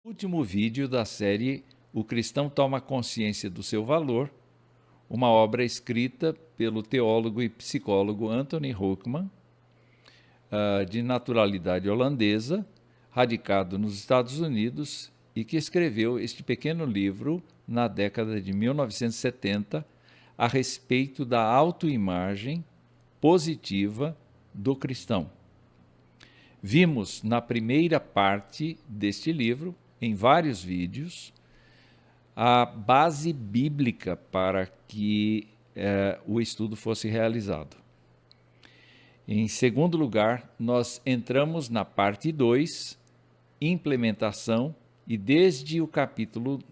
Último vídeo da série O Cristão Toma Consciência do Seu Valor, uma obra escrita pelo teólogo e psicólogo Anthony Hoekman, de naturalidade holandesa, radicado nos Estados Unidos e que escreveu este pequeno livro na década de 1970 a respeito da autoimagem positiva do cristão. Vimos na primeira parte deste livro, em vários vídeos, a base bíblica para que o estudo fosse realizado. Em segundo lugar, nós entramos na parte 2, implementação, e desde o capítulo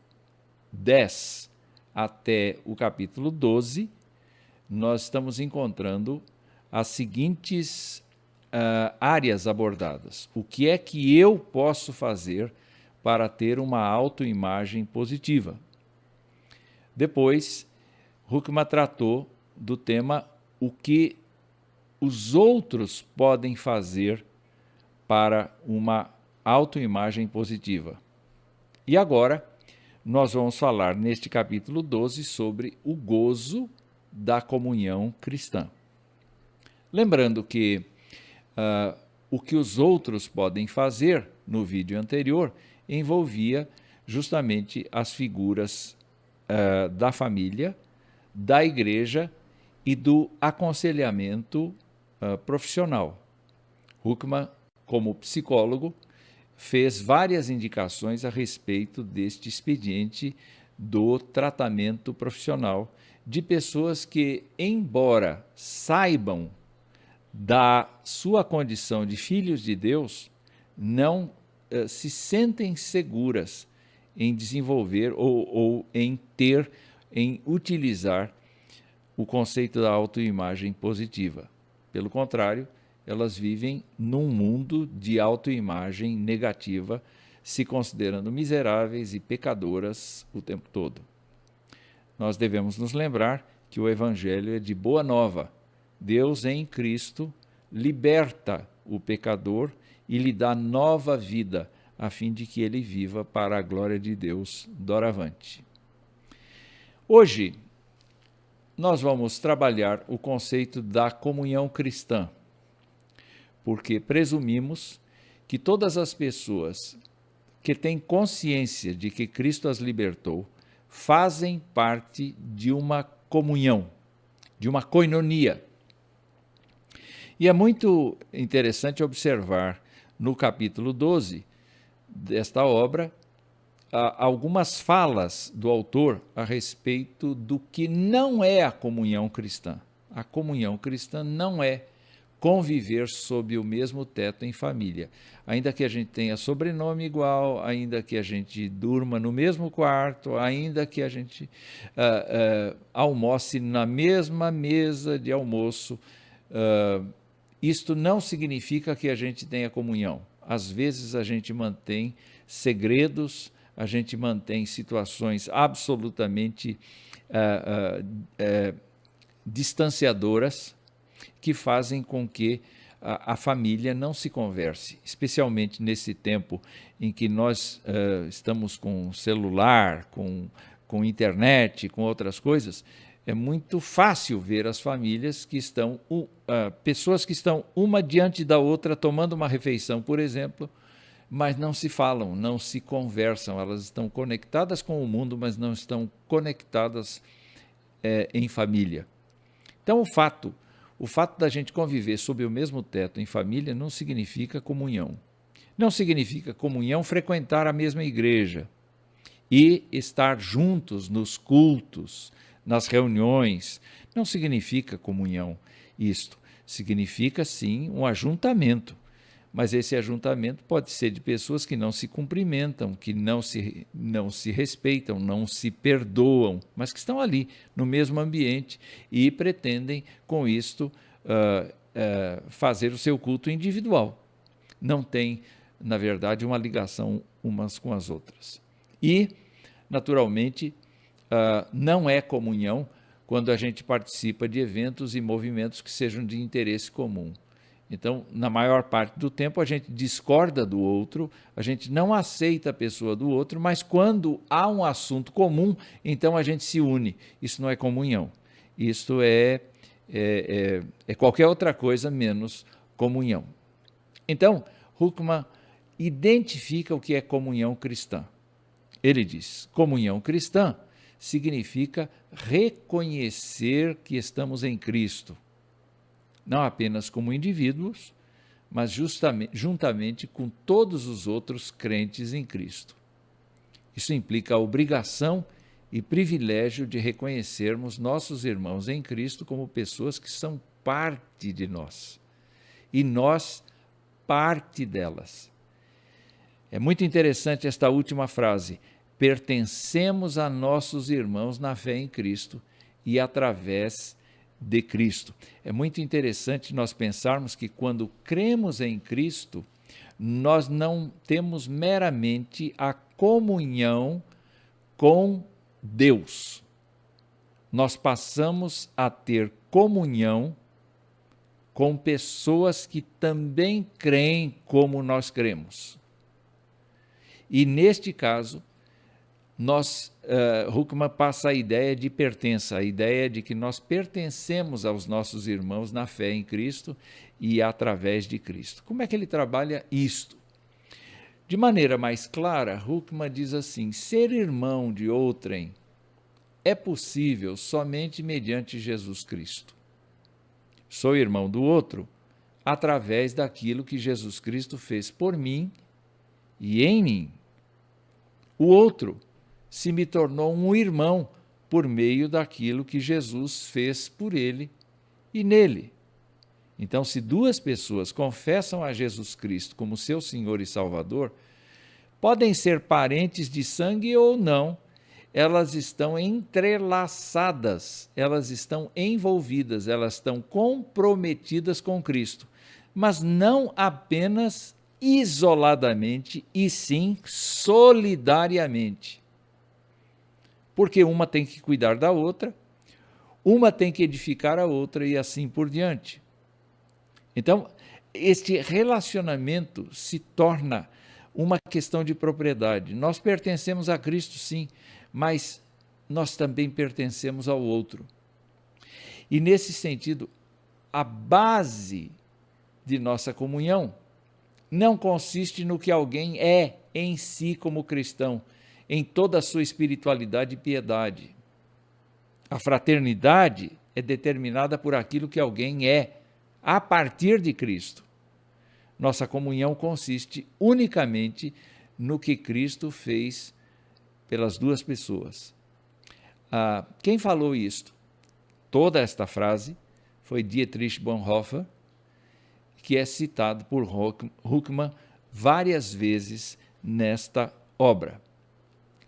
10 até o capítulo 12, nós estamos encontrando as seguintes áreas abordadas. O que é que eu posso fazer para ter uma autoimagem positiva? Depois, Hoekman tratou do tema o que os outros podem fazer para uma autoimagem positiva. E agora, nós vamos falar neste capítulo 12 sobre o gozo da comunhão cristã. Lembrando que o que os outros podem fazer, no vídeo anterior, envolvia justamente as figuras da família, da igreja e do aconselhamento profissional. Hoekman, como psicólogo, fez várias indicações a respeito deste expediente do tratamento profissional de pessoas que, embora saibam da sua condição de filhos de Deus, não se sentem seguras em desenvolver ou em utilizar o conceito da autoimagem positiva. Pelo contrário, elas vivem num mundo de autoimagem negativa, se considerando miseráveis e pecadoras o tempo todo. Nós devemos nos lembrar que o Evangelho é de boa nova. Deus em Cristo liberta o pecador e lhe dá nova vida, a fim de que ele viva para a glória de Deus doravante. Hoje, nós vamos trabalhar o conceito da comunhão cristã, porque presumimos que todas as pessoas que têm consciência de que Cristo as libertou fazem parte de uma comunhão, de uma koinonia. E é muito interessante observar no capítulo 12 desta obra algumas falas do autor a respeito do que não é a comunhão cristã. A comunhão cristã não é conviver sob o mesmo teto em família. Ainda que a gente tenha sobrenome igual, ainda que a gente durma no mesmo quarto, ainda que a gente almoce na mesma mesa de almoço, isto não significa que a gente tenha comunhão. Às vezes a gente mantém segredos, a gente mantém situações absolutamente distanciadoras que fazem com que a família não se converse, especialmente nesse tempo em que nós estamos com celular, com internet, com outras coisas. É muito fácil ver as famílias que estão, pessoas que estão uma diante da outra tomando uma refeição, por exemplo, mas não se falam, não se conversam. Elas estão conectadas com o mundo, mas não estão conectadas em família. Então, o fato da gente conviver sob o mesmo teto em família não significa comunhão. Não significa comunhão frequentar a mesma igreja e estar juntos nos cultos, nas reuniões. Não significa comunhão isto. Significa, sim, um ajuntamento. Mas esse ajuntamento pode ser de pessoas que não se cumprimentam, que não se respeitam, não se perdoam, mas que estão ali no mesmo ambiente e pretendem, com isto, fazer o seu culto individual. Não tem, na verdade, uma ligação umas com as outras. E, naturalmente, não é comunhão quando a gente participa de eventos e movimentos que sejam de interesse comum. Então, na maior parte do tempo, a gente discorda do outro, a gente não aceita a pessoa do outro, mas quando há um assunto comum, então a gente se une. Isso não é comunhão. Isso é qualquer outra coisa menos comunhão. Então, Huckman identifica o que é comunhão cristã. Ele diz: comunhão cristã significa reconhecer que estamos em Cristo, não apenas como indivíduos, mas juntamente com todos os outros crentes em Cristo. Isso implica a obrigação e privilégio de reconhecermos nossos irmãos em Cristo como pessoas que são parte de nós, e nós parte delas. É muito interessante esta última frase: pertencemos a nossos irmãos na fé em Cristo e através de Cristo. É muito interessante nós pensarmos que quando cremos em Cristo, nós não temos meramente a comunhão com Deus. Nós passamos a ter comunhão com pessoas que também creem como nós cremos. E neste caso, Huckman passa a ideia de pertença, a ideia de que nós pertencemos aos nossos irmãos na fé em Cristo e através de Cristo. Como é que ele trabalha isto? De maneira mais clara, Huckman diz assim: ser irmão de outrem é possível somente mediante Jesus Cristo. Sou irmão do outro através daquilo que Jesus Cristo fez por mim e em mim. O outro se me tornou um irmão por meio daquilo que Jesus fez por ele e nele. Então, se duas pessoas confessam a Jesus Cristo como seu Senhor e Salvador, podem ser parentes de sangue ou não, elas estão entrelaçadas, elas estão envolvidas, elas estão comprometidas com Cristo, mas não apenas isoladamente, e sim solidariamente. Porque uma tem que cuidar da outra, uma tem que edificar a outra e assim por diante. Então, este relacionamento se torna uma questão de propriedade. Nós pertencemos a Cristo, sim, mas nós também pertencemos ao outro. E nesse sentido, a base de nossa comunhão não consiste no que alguém é em si como cristão, em toda a sua espiritualidade e piedade. A fraternidade é determinada por aquilo que alguém é, a partir de Cristo. Nossa comunhão consiste unicamente no que Cristo fez pelas duas pessoas. Quem falou isto? Toda esta frase foi Dietrich Bonhoeffer, que é citado por Huckman várias vezes nesta obra.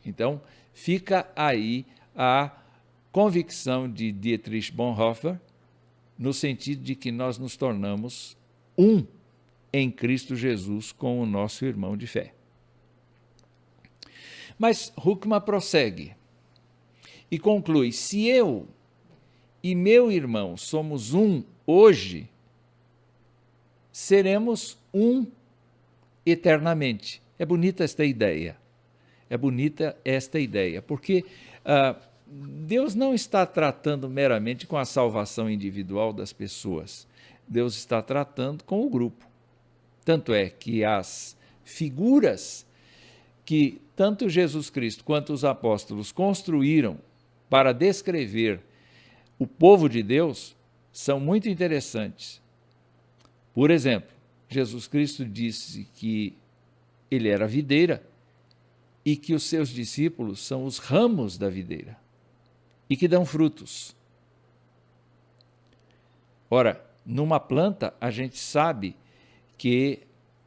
Então, fica aí a convicção de Dietrich Bonhoeffer, no sentido de que nós nos tornamos um em Cristo Jesus com o nosso irmão de fé. Mas Huckman prossegue e conclui: se eu e meu irmão somos um hoje, seremos um eternamente. É bonita esta ideia. É bonita esta ideia, porque Deus não está tratando meramente com a salvação individual das pessoas. Deus está tratando com o grupo. Tanto é que as figuras que tanto Jesus Cristo quanto os apóstolos construíram para descrever o povo de Deus são muito interessantes. Por exemplo, Jesus Cristo disse que ele era a videira e que os seus discípulos são os ramos da videira e que dão frutos. Ora, numa planta, a gente sabe que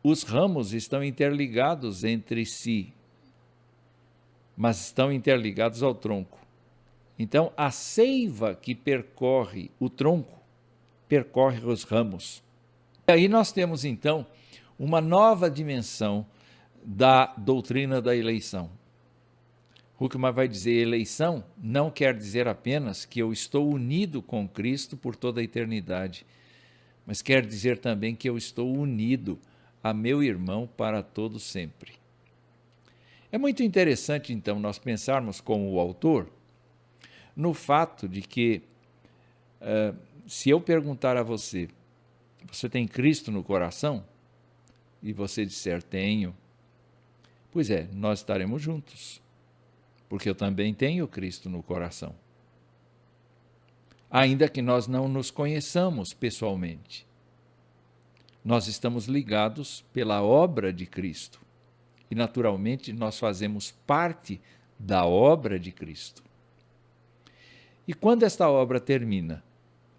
os ramos estão interligados entre si, mas estão interligados ao tronco. Então, a seiva que percorre o tronco, percorre os ramos. E aí nós temos, então, uma nova dimensão da doutrina da eleição. Huckman vai dizer: eleição não quer dizer apenas que eu estou unido com Cristo por toda a eternidade, mas quer dizer também que eu estou unido a meu irmão para todo sempre. É muito interessante, então, nós pensarmos como o autor no fato de que, se eu perguntar a você, você tem Cristo no coração? E você disser, tenho. Pois é, nós estaremos juntos, porque eu também tenho Cristo no coração. Ainda que nós não nos conheçamos pessoalmente, nós estamos ligados pela obra de Cristo. E, naturalmente, nós fazemos parte da obra de Cristo. E quando esta obra termina?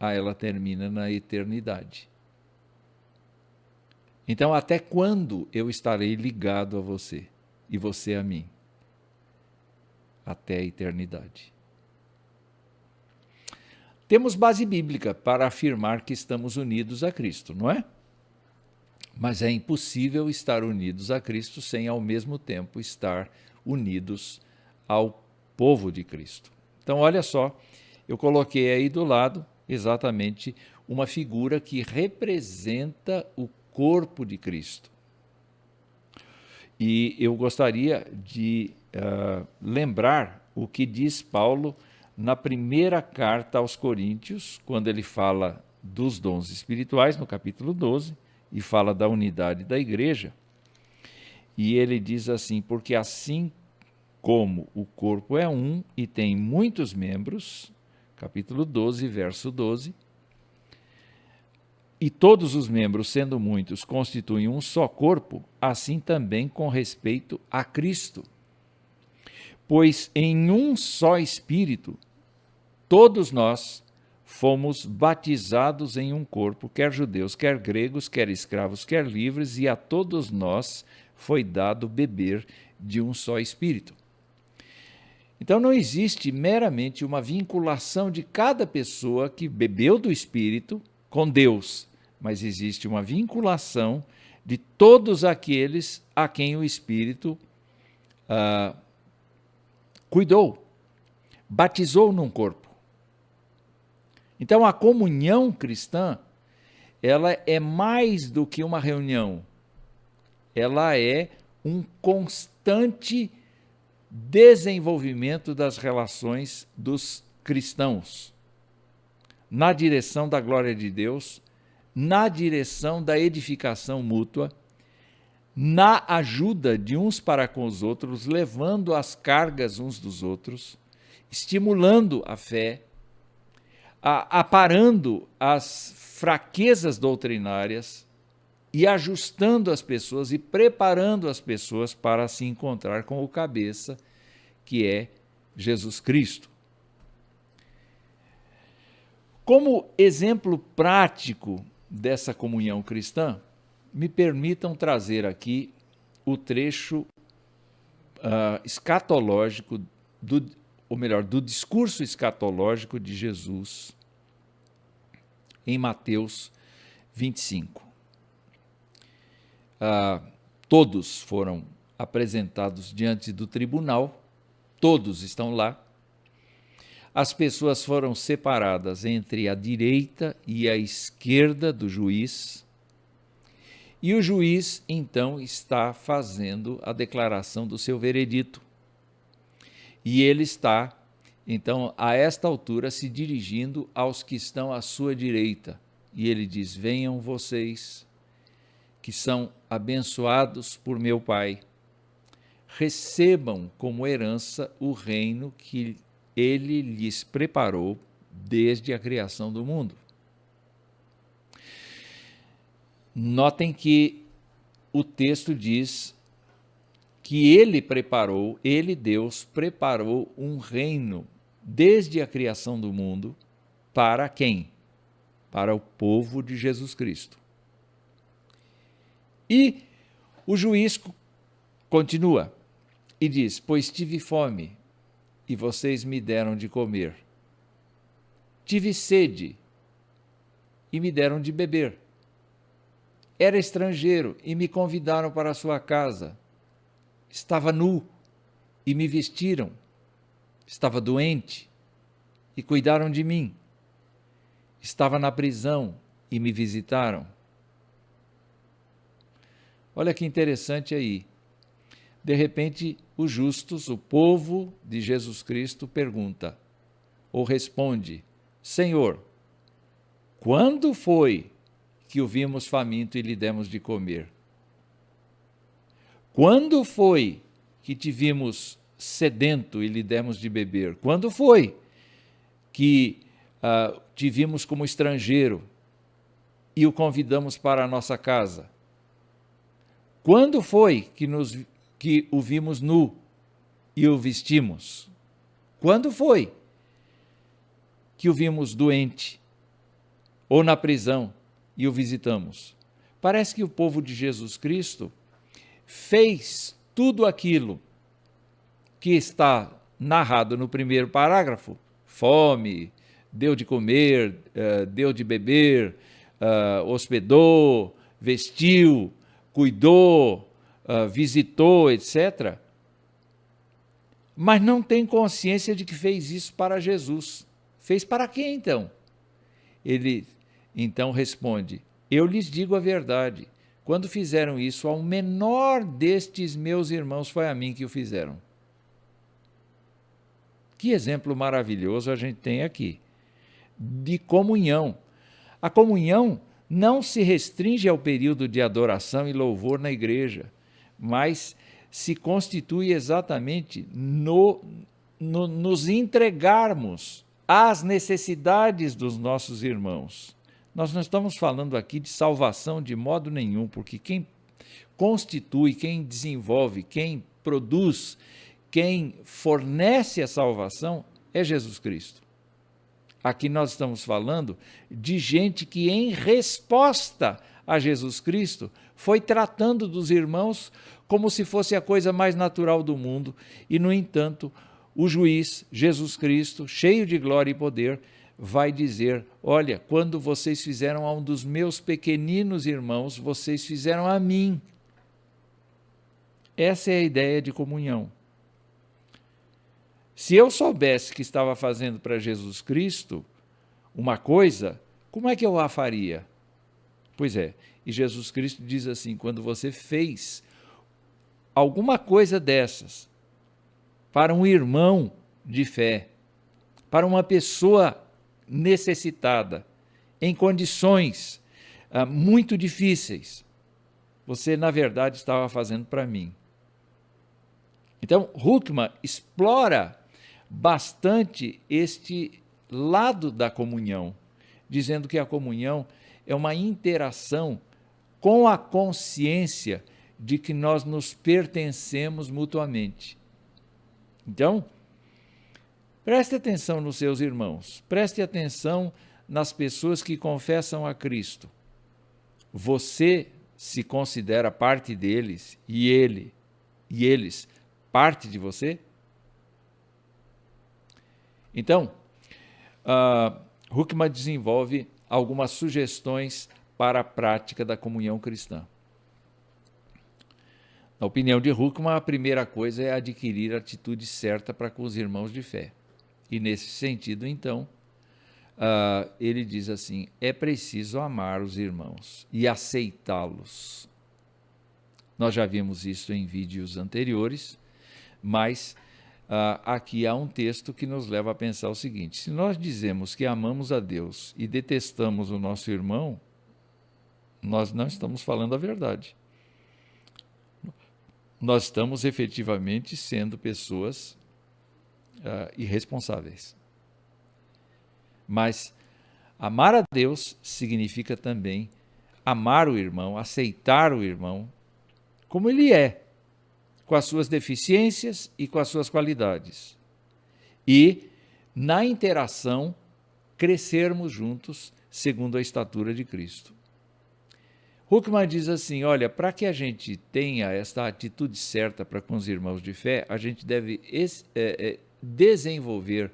Ela termina na eternidade. Então, até quando eu estarei ligado a você e você a mim? Até a eternidade. Temos base bíblica para afirmar que estamos unidos a Cristo, não é? Mas é impossível estar unidos a Cristo sem, ao mesmo tempo, estar unidos ao povo de Cristo. Então, olha só, eu coloquei aí do lado exatamente uma figura que representa o corpo de Cristo. E eu gostaria de lembrar o que diz Paulo na primeira carta aos Coríntios, quando ele fala dos dons espirituais, no capítulo 12, e fala da unidade da igreja. E ele diz assim, porque assim como o corpo é um e tem muitos membros, capítulo 12, verso 12, e todos os membros, sendo muitos, constituem um só corpo, assim também com respeito a Cristo. Pois em um só Espírito, todos nós fomos batizados em um corpo, quer judeus, quer gregos, quer escravos, quer livres, e a todos nós foi dado beber de um só Espírito. Então não existe meramente uma vinculação de cada pessoa que bebeu do Espírito com Deus, mas existe uma vinculação de todos aqueles a quem o Espírito cuidou, batizou num corpo. Então, a comunhão cristã, ela é mais do que uma reunião. Ela é um constante desenvolvimento das relações dos cristãos, na direção da glória de Deus, na direção da edificação mútua, na ajuda de uns para com os outros, levando as cargas uns dos outros, estimulando a fé, aparando as fraquezas doutrinárias e ajustando as pessoas e preparando as pessoas para se encontrar com o cabeça, que é Jesus Cristo. Como exemplo prático dessa comunhão cristã, me permitam trazer aqui o trecho escatológico do discurso escatológico de Jesus em Mateus 25. Todos foram apresentados diante do tribunal, todos estão lá. As pessoas foram separadas entre a direita e a esquerda do juiz, e o juiz, então, está fazendo a declaração do seu veredito. E ele está, então, a esta altura, se dirigindo aos que estão à sua direita. E ele diz, venham vocês, que são abençoados por meu Pai, recebam como herança o reino que ele lhes preparou desde a criação do mundo. Notem que o texto diz que ele preparou, ele, Deus, preparou um reino desde a criação do mundo para quem? Para o povo de Jesus Cristo. E o juiz continua e diz, pois tive fome e vocês me deram de comer. Tive sede e me deram de beber. Era estrangeiro e me convidaram para a sua casa. Estava nu e me vestiram. Estava doente e cuidaram de mim. Estava na prisão e me visitaram? Olha que interessante aí. De repente, os justos, o povo de Jesus Cristo, pergunta ou responde: Senhor, quando foi que o vimos faminto e lhe demos de comer? Quando foi que te vimos sedento e lhe demos de beber? Quando foi que te vimos como estrangeiro e o convidamos para a nossa casa? Quando foi que o vimos nu e o vestimos? Quando foi que o vimos doente ou na prisão e o visitamos? Parece que o povo de Jesus Cristo fez tudo aquilo que está narrado no primeiro parágrafo: fome, deu de comer, deu de beber, hospedou, vestiu, cuidou, visitou, etc. Mas não tem consciência de que fez isso para Jesus. Fez para quem então? Ele então responde: eu lhes digo a verdade. Quando fizeram isso ao menor destes meus irmãos, foi a mim que o fizeram. Que exemplo maravilhoso a gente tem aqui de comunhão. A comunhão não se restringe ao período de adoração e louvor na igreja, mas se constitui exatamente nos entregarmos às necessidades dos nossos irmãos. Nós não estamos falando aqui de salvação de modo nenhum, porque quem constitui, quem desenvolve, quem produz, quem fornece a salvação é Jesus Cristo. Aqui nós estamos falando de gente que, em resposta a Jesus Cristo, foi tratando dos irmãos como se fosse a coisa mais natural do mundo, e, no entanto, o juiz, Jesus Cristo, cheio de glória e poder, vai dizer: olha, quando vocês fizeram a um dos meus pequeninos irmãos, vocês fizeram a mim. Essa é a ideia de comunhão. Se eu soubesse que estava fazendo para Jesus Cristo uma coisa, como é que eu a faria? Pois é, e Jesus Cristo diz assim: quando você fez alguma coisa dessas para um irmão de fé, para uma pessoa necessitada, em condições muito difíceis, você, na verdade, estava fazendo para mim. Então, Huckman explora bastante este lado da comunhão, dizendo que a comunhão é uma interação com a consciência de que nós nos pertencemos mutuamente. Então, preste atenção nos seus irmãos, preste atenção nas pessoas que confessam a Cristo. Você se considera parte deles e eles parte de você? Então, Huckman desenvolve algumas sugestões para a prática da comunhão cristã. Na opinião de Huckman, a primeira coisa é adquirir a atitude certa para com os irmãos de fé. E nesse sentido, então, ele diz assim: é preciso amar os irmãos e aceitá-los. Nós já vimos isso em vídeos anteriores, mas aqui há um texto que nos leva a pensar o seguinte: se nós dizemos que amamos a Deus e detestamos o nosso irmão, nós não estamos falando a verdade. Nós estamos efetivamente sendo pessoas irresponsáveis. Mas amar a Deus significa também amar o irmão, aceitar o irmão como ele é, com as suas deficiências e com as suas qualidades. E, na interação, crescermos juntos segundo a estatura de Cristo. Huckman diz assim: olha, para que a gente tenha esta atitude certa para com os irmãos de fé, a gente deve desenvolver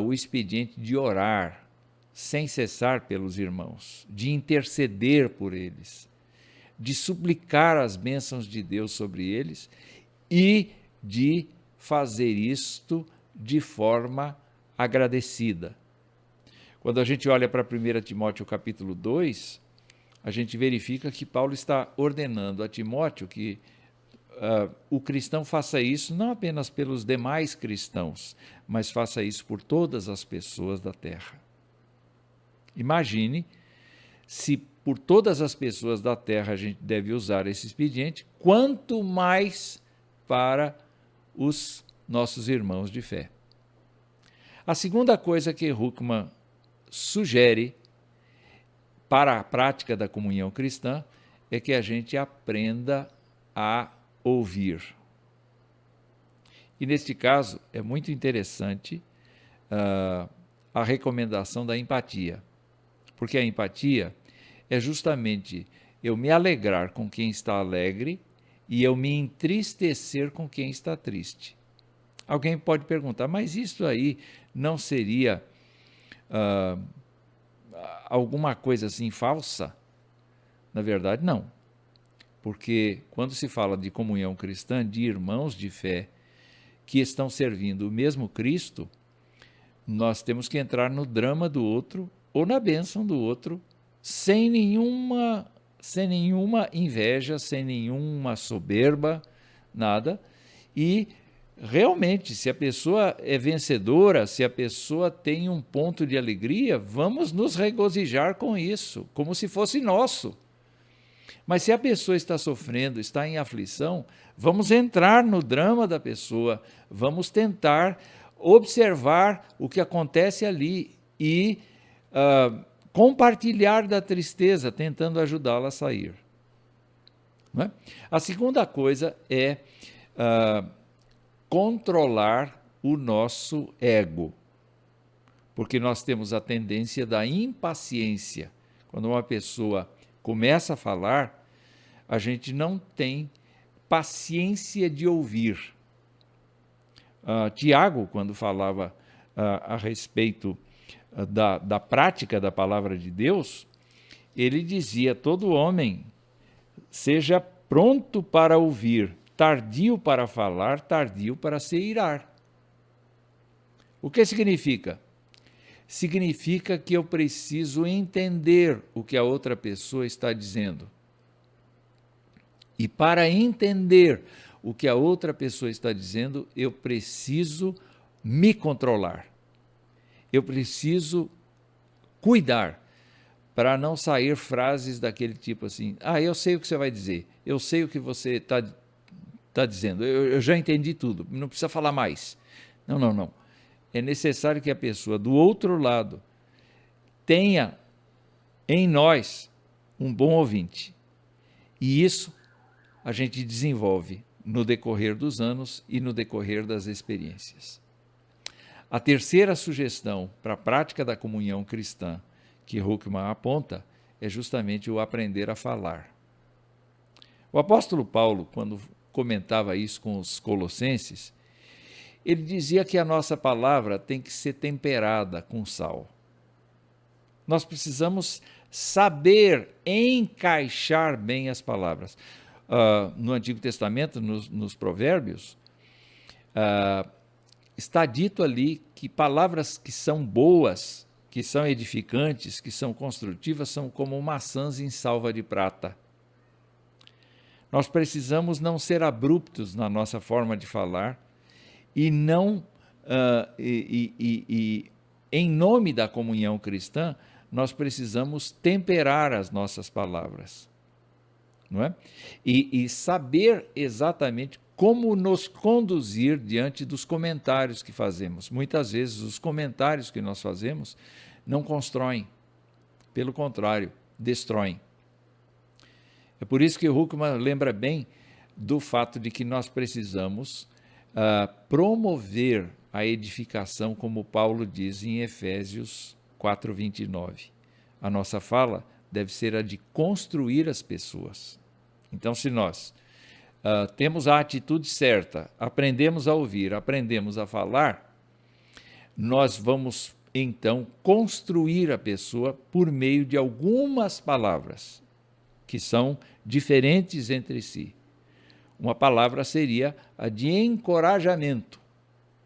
o expediente de orar sem cessar pelos irmãos, de interceder por eles, de suplicar as bênçãos de Deus sobre eles e de fazer isto de forma agradecida. Quando a gente olha para 1 Timóteo capítulo 2, a gente verifica que Paulo está ordenando a Timóteo que o cristão faça isso não apenas pelos demais cristãos, mas faça isso por todas as pessoas da terra. Imagine se por todas as pessoas da terra a gente deve usar esse expediente, quanto mais para os nossos irmãos de fé. A segunda coisa que Huckman sugere para a prática da comunhão cristã é que a gente aprenda a ouvir. E neste caso é muito interessante a recomendação da empatia, porque a empatia é justamente eu me alegrar com quem está alegre e eu me entristecer com quem está triste. Alguém pode perguntar, mas isso aí não seria alguma coisa assim falsa? Na verdade, não. Porque quando se fala de comunhão cristã, de irmãos de fé que estão servindo o mesmo Cristo, nós temos que entrar no drama do outro ou na bênção do outro, sem nenhuma inveja, sem nenhuma soberba, nada. E realmente, se a pessoa é vencedora, se a pessoa tem um ponto de alegria, vamos nos regozijar com isso, como se fosse nosso. Mas se a pessoa está sofrendo, está em aflição, vamos entrar no drama da pessoa, vamos tentar observar o que acontece ali e compartilhar da tristeza, tentando ajudá-la a sair. Não é? A segunda coisa é controlar o nosso ego, porque nós temos a tendência da impaciência. Quando uma pessoa começa a falar, a gente não tem paciência de ouvir. Tiago, quando falava a respeito da prática da palavra de Deus, ele dizia: todo homem seja pronto para ouvir, tardio para falar, tardio para se irar. O que significa? Significa que eu preciso entender o que a outra pessoa está dizendo. E para entender o que a outra pessoa está dizendo, eu preciso me controlar. Eu preciso cuidar para não sair frases daquele tipo assim: eu sei o que você vai dizer, eu sei o que você está dizendo, eu já entendi tudo, não precisa falar mais. Não. É necessário que a pessoa do outro lado tenha em nós um bom ouvinte. E isso a gente desenvolve no decorrer dos anos e no decorrer das experiências. A terceira sugestão para a prática da comunhão cristã que Huckman aponta é justamente o aprender a falar. O apóstolo Paulo, quando comentava isso com os colossenses, ele dizia que a nossa palavra tem que ser temperada com sal. Nós precisamos saber encaixar bem as palavras. No Antigo Testamento, nos Provérbios, está dito ali que palavras que são boas, que são edificantes, que são construtivas, são como maçãs em salva de prata. Nós precisamos não ser abruptos na nossa forma de falar e não, em nome da comunhão cristã, nós precisamos temperar as nossas palavras, não é? E saber exatamente como nos conduzir diante dos comentários que fazemos. Muitas vezes os comentários que nós fazemos não constroem, pelo contrário, destroem. É por isso que Huckman lembra bem do fato de que nós precisamos promover a edificação, como Paulo diz em Efésios 4:29. A nossa fala deve ser a de construir as pessoas. Então, se nós temos a atitude certa, aprendemos a ouvir, aprendemos a falar, nós vamos então construir a pessoa por meio de algumas palavras que são diferentes entre si. Uma palavra seria a de encorajamento,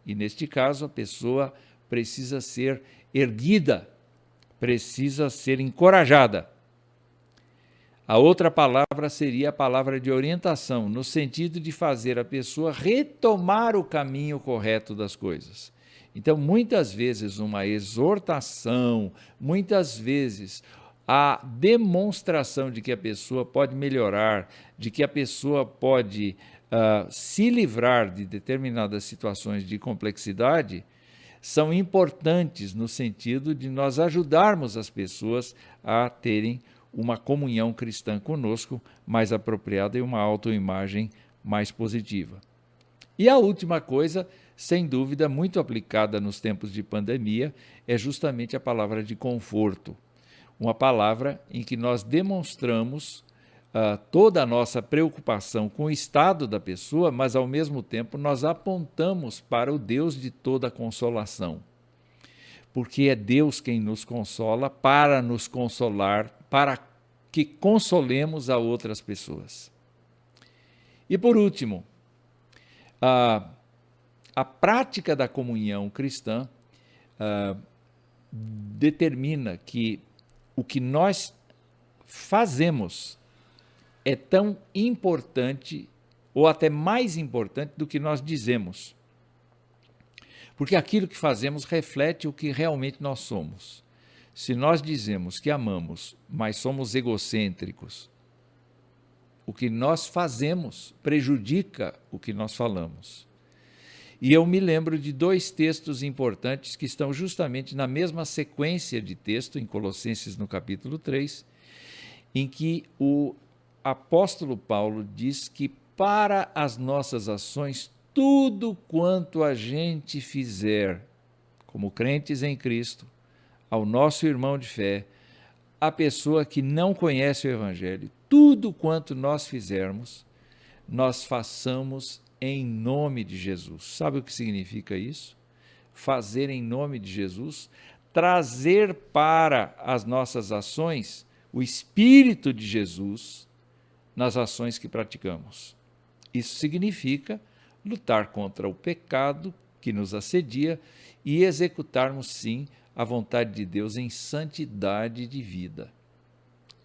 e neste caso a pessoa precisa ser erguida precisa ser encorajada. A outra palavra seria a palavra de orientação, no sentido de fazer a pessoa retomar o caminho correto das coisas. Então, muitas vezes, uma exortação, muitas vezes, a demonstração de que a pessoa pode melhorar, de que a pessoa pode se livrar de determinadas situações de complexidade, são importantes no sentido de nós ajudarmos as pessoas a terem uma comunhão cristã conosco mais apropriada e uma autoimagem mais positiva. E a última coisa, sem dúvida, muito aplicada nos tempos de pandemia, é justamente a palavra de conforto. Uma palavra em que nós demonstramos toda a nossa preocupação com o estado da pessoa, mas ao mesmo tempo nós apontamos para o Deus de toda consolação. Porque é Deus quem nos consola para nos consolar, para que consolemos a outras pessoas. E por último, a prática da comunhão cristã determina que o que nós fazemos é tão importante ou até mais importante do que nós dizemos. Porque aquilo que fazemos reflete o que realmente nós somos. Se nós dizemos que amamos, mas somos egocêntricos, o que nós fazemos prejudica o que nós falamos. E eu me lembro de 2 textos importantes que estão justamente na mesma sequência de texto, em Colossenses, no capítulo 3, em que o apóstolo Paulo diz que para as nossas ações, tudo quanto a gente fizer, como crentes em Cristo, ao nosso irmão de fé, a pessoa que não conhece o Evangelho, tudo quanto nós fizermos, nós façamos em nome de Jesus. Sabe o que significa isso? Fazer em nome de Jesus, trazer para as nossas ações o Espírito de Jesus nas ações que praticamos. Isso significa lutar contra o pecado que nos assedia e executarmos, sim, a vontade de Deus em santidade de vida.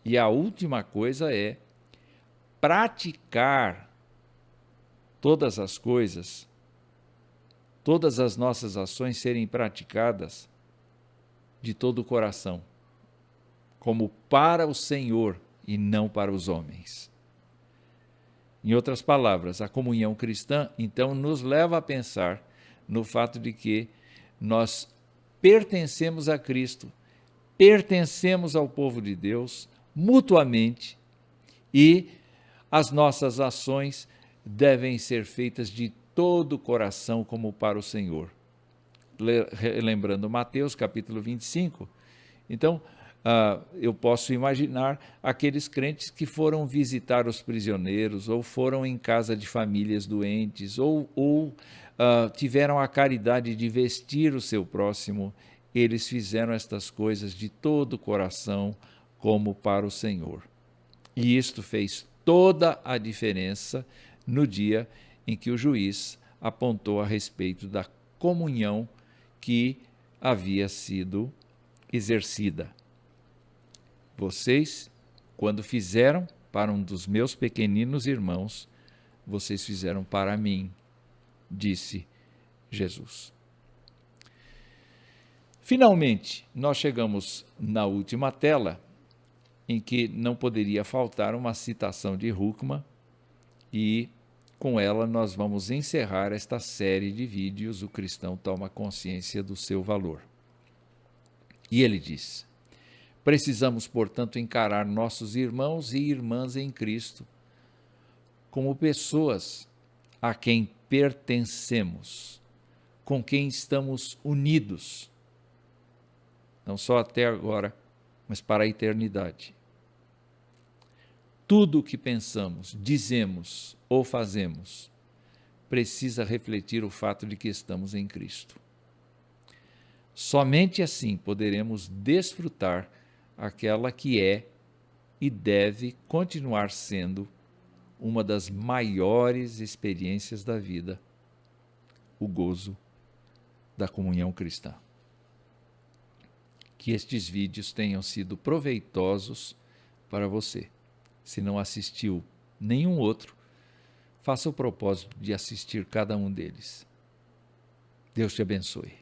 E a última coisa é praticar todas as coisas, todas as nossas ações serem praticadas de todo o coração, como para o Senhor e não para os homens. Em outras palavras, a comunhão cristã, então, nos leva a pensar no fato de que nós pertencemos a Cristo, pertencemos ao povo de Deus mutuamente e as nossas ações devem ser feitas de todo o coração como para o Senhor. Lembrando Mateus capítulo 25, então eu posso imaginar aqueles crentes que foram visitar os prisioneiros ou foram em casa de famílias doentes ou tiveram a caridade de vestir o seu próximo. Eles fizeram estas coisas de todo o coração como para o Senhor. E isto fez toda a diferença no dia em que o juiz apontou a respeito da comunhão que havia sido exercida. Vocês, quando fizeram para um dos meus pequeninos irmãos, vocês fizeram para mim, disse Jesus. Finalmente, nós chegamos na última tela, em que não poderia faltar uma citação de Huckman, e com ela nós vamos encerrar esta série de vídeos, O Cristão Toma Consciência do Seu Valor. E ele diz: precisamos, portanto, encarar nossos irmãos e irmãs em Cristo como pessoas a quem pertencemos, com quem estamos unidos, não só até agora, mas para a eternidade. Tudo o que pensamos, dizemos ou fazemos precisa refletir o fato de que estamos em Cristo. Somente assim poderemos desfrutar aquela que é e deve continuar sendo uma das maiores experiências da vida, o gozo da comunhão cristã. que estes vídeos tenham sido proveitosos para você. Se não assistiu nenhum outro, faça o propósito de assistir cada um deles. Deus te abençoe.